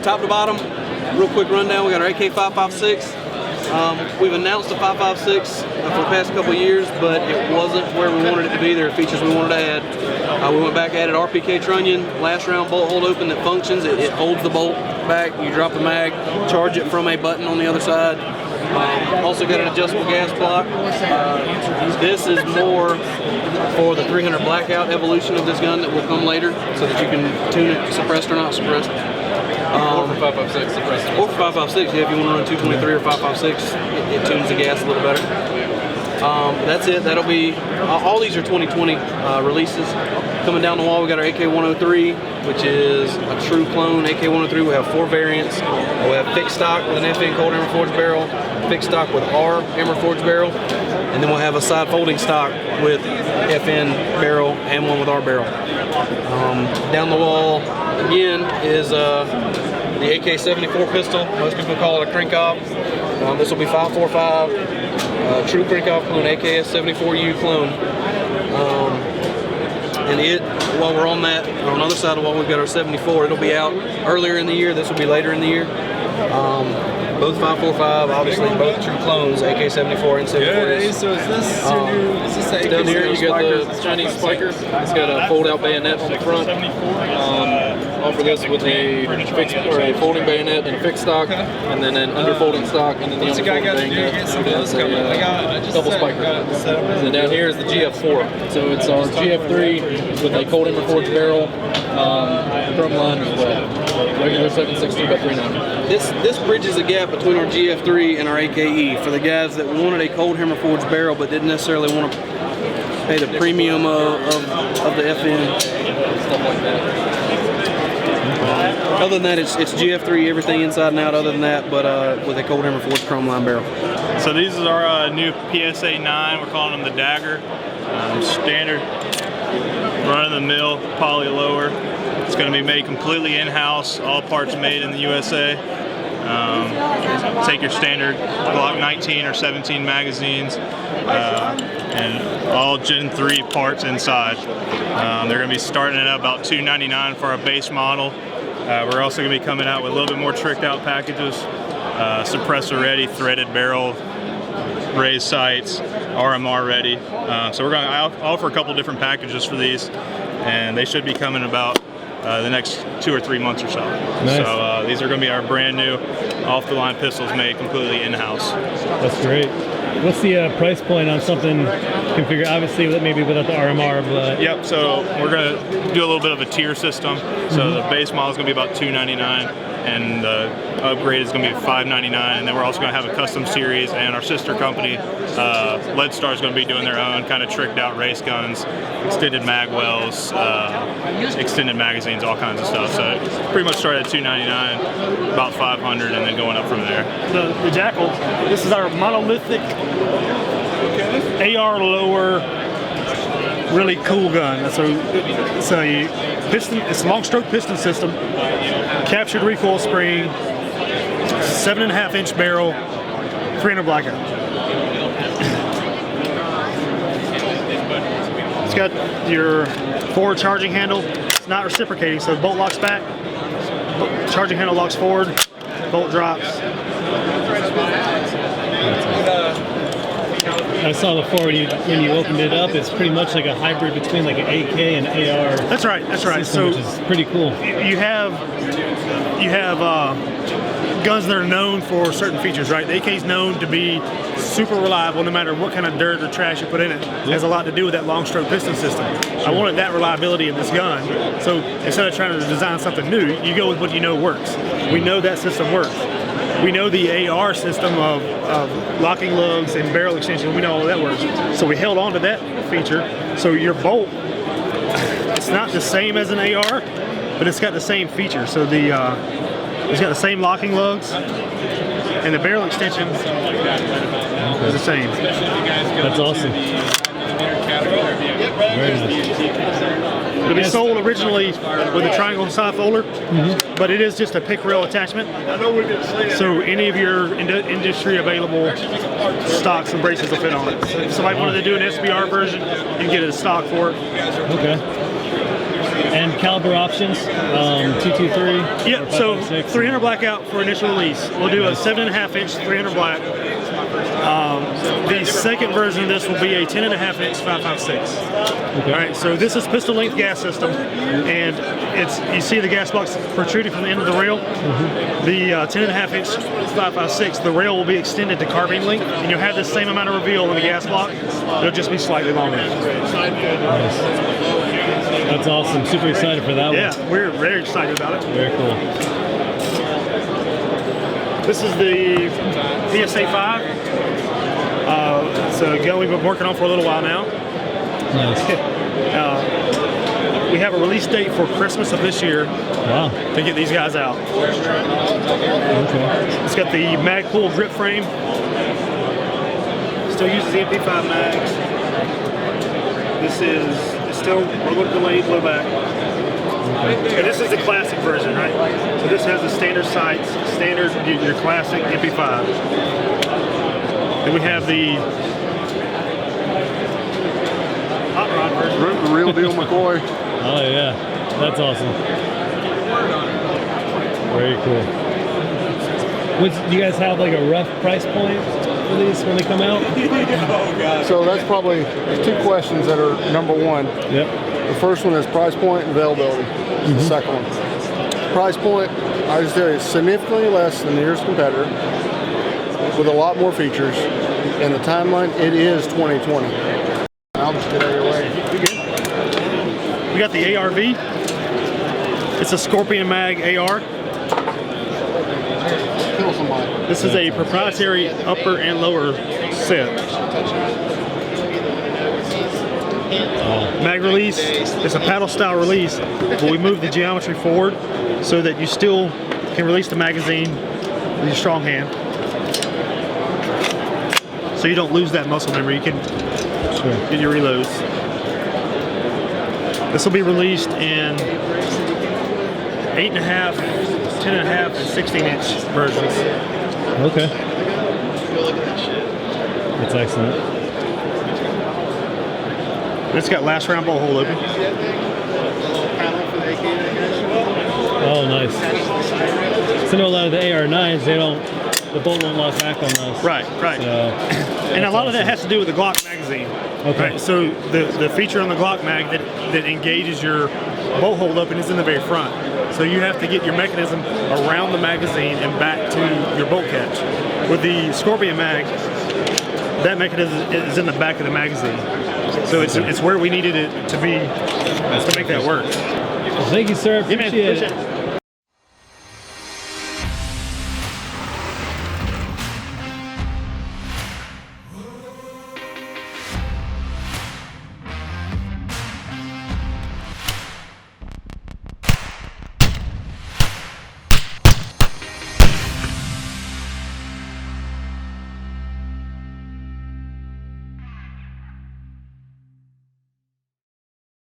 top to bottom, real quick rundown. We got our AK 5.56. We've announced the 5.56 for the past couple of years, but it wasn't where we wanted it to be. There are features we wanted to add. We went back, added RPK trunnion, last round bolt hold open that functions. It holds the bolt back. You drop the mag, charge it from a button on the other side. Also got an adjustable gas block. This is more for the 300 blackout evolution of this gun that will come later, so that you can tune it suppressed or not suppressed. Or for 5.56 suppressed. Or for 5.56, yeah, if you want to run 223 or 5.56, it tunes the gas a little better. That's it. That'll be, all these are 2020 releases. Coming down the wall, we got our AK-103, which is a true clone AK-103. We have 4 variants. We have fixed stock with an FN cold hammer forged barrel, fixed stock with R hammer forged barrel, and then we'll have a side folding stock with FN barrel and one with R barrel. Down the wall again is the AK-74 pistol. Most people call it a crank-off. This will be 5.45, true crank-off clone, AKS-74U clone. And while we're on that, on the other side of the wall, we've got our 74. It'll be out earlier in the year. This will be later in the year. Both 5.45, obviously both true clones, AK-74 and 74. Yeah, so is this down here you got the Chinese spiker. It's got a fold-out bayonet on the front. Offer this with a fixed or a folding bayonet and a fixed stock, and then an underfolding stock, and then the underfolding bayonet as a double spiker. And then down here is the GF4. So it's our GF3 with a cold hammer forged barrel, drum line as well. Regular 7.62x3.9. This bridges the gap between our GF3 and our AKE for the guys that wanted a cold hammer forged barrel but didn't necessarily want to pay the premium of the FN. Stuff like that. Other than that, it's GF3, everything inside and out other than that, but with a cold hammer forged chrome line barrel. So these are our new PSA 9, we're calling them the Dagger. Standard, run-of-the-mill, poly lower. It's going to be made completely in-house, all parts made in the USA. Take your standard Glock 19 or 17 magazines, and all Gen 3 parts inside. They're going to be starting at about $299 for our base model. We're also going to be coming out with a little bit more tricked out packages, suppressor ready, threaded barrel, raised sights, RMR ready. So we're going to offer a couple different packages for these, and they should be coming about the next 2 or 3 months or so. Nice. So these are going to be our brand new off-the-line pistols made completely in-house. That's great. What's the price point on something configured? Obviously, maybe without the RMR, but... Yep, so we're going to do a little bit of a tier system. So the base model is going to be about $299, and the upgrade is going to be $599, and then we're also going to have a custom series, and our sister company, Lead Star, is going to be doing their own kind of tricked out race guns, extended mag wells, extended magazines, all kinds of stuff. So it pretty much started at $299, about $500, and then going up from there. The JAKL, this is our monolithic AR lower, really cool gun. It's a piston, it's a long stroke piston system, captured recoil spring, 7.5-inch barrel, 300 blackout. It's got your forward charging handle. It's not reciprocating, so the bolt locks back, charging handle locks forward, bolt drops. I saw before when you opened it up, it's pretty much like a hybrid between like an AK and AR. That's right. That's right. System, which is pretty cool. You have guns that are known for certain features, right? The AK is known to be super reliable, no matter what kind of dirt or trash you put in it. It has a lot to do with that long stroke piston system. I wanted that reliability in this gun, so instead of trying to design something new, you go with what you know works. We know that system works. We know the AR system of locking lugs and barrel extension. We know all that works. So we held on to that feature. So your bolt, it's not the same as an AR, but it's got the same feature. So it's got the same locking lugs, and the barrel extension is the same. That's awesome. Very nice. It'll be sold originally with a triangle side folder, but it is just a pick rail attachment. So any of your industry available stocks and braces will fit on it. So if somebody wanted to do an SBR version, you can get it a stock for it. Okay. And caliber options, 223. Yep, so 300 blackout for initial release. We'll do a 7.5 inch 300 black. The second version of this will be a 10.5 inch 5.56. Okay. All right, so this is pistol length gas system, and you see the gas box protruding from the end of the rail. The 10.5 inch 5.56, the rail will be extended to carbine length, and you'll have the same amount of reveal in the gas block. It'll just be slightly longer. Nice. That's awesome. Super excited for that one. Yeah, we're very excited about it. Very cool. This is the PSA 5. It's a gun we've been working on for a little while now. Nice. We have a release date for Christmas of this year. Wow. To get these guys out. Okay. It's got the Magpul grip frame. Still uses the MP5 mags. This is still roller delayed blowback. And this is the classic version, right? So this has the standard sights, standard your classic MP5. Then we have the hot rod version. The real deal McCoy. Oh yeah, that's awesome. Very cool. Do you guys have like a rough price point for these when they come out? So that's probably two questions that are number one. Yep. The first one is price point and availability. The second one. Price point, I just tell you, significantly less than the nearest competitor with a lot more features. And the timeline, it is 2020. I'll just get out of your way. We got the ARV. It's a Scorpion Mag AR. Kill somebody. This is a proprietary upper and lower set. Mag release, it's a paddle style release, but we move the geometry forward so that you still can release the magazine with your strong hand. So you don't lose that muscle memory, you can get your reloads. This will be released in 8.5, 10.5, and 16 inch versions. Okay. That's excellent. It's got last round bolt hole open. Oh, nice. So I know a lot of the AR9s, the bolt won't lock back on those. Right. So, And a lot of that has to do with the Glock magazine. Okay. Right? So the feature on the Glock mag that engages your bolt hold open is in the very front. So you have to get your mechanism around the magazine and back to your bolt catch. With the Scorpion mag, that mechanism is in the back of the magazine. So it's where we needed it to be to make that work. Well, thank you, sir. Appreciate it.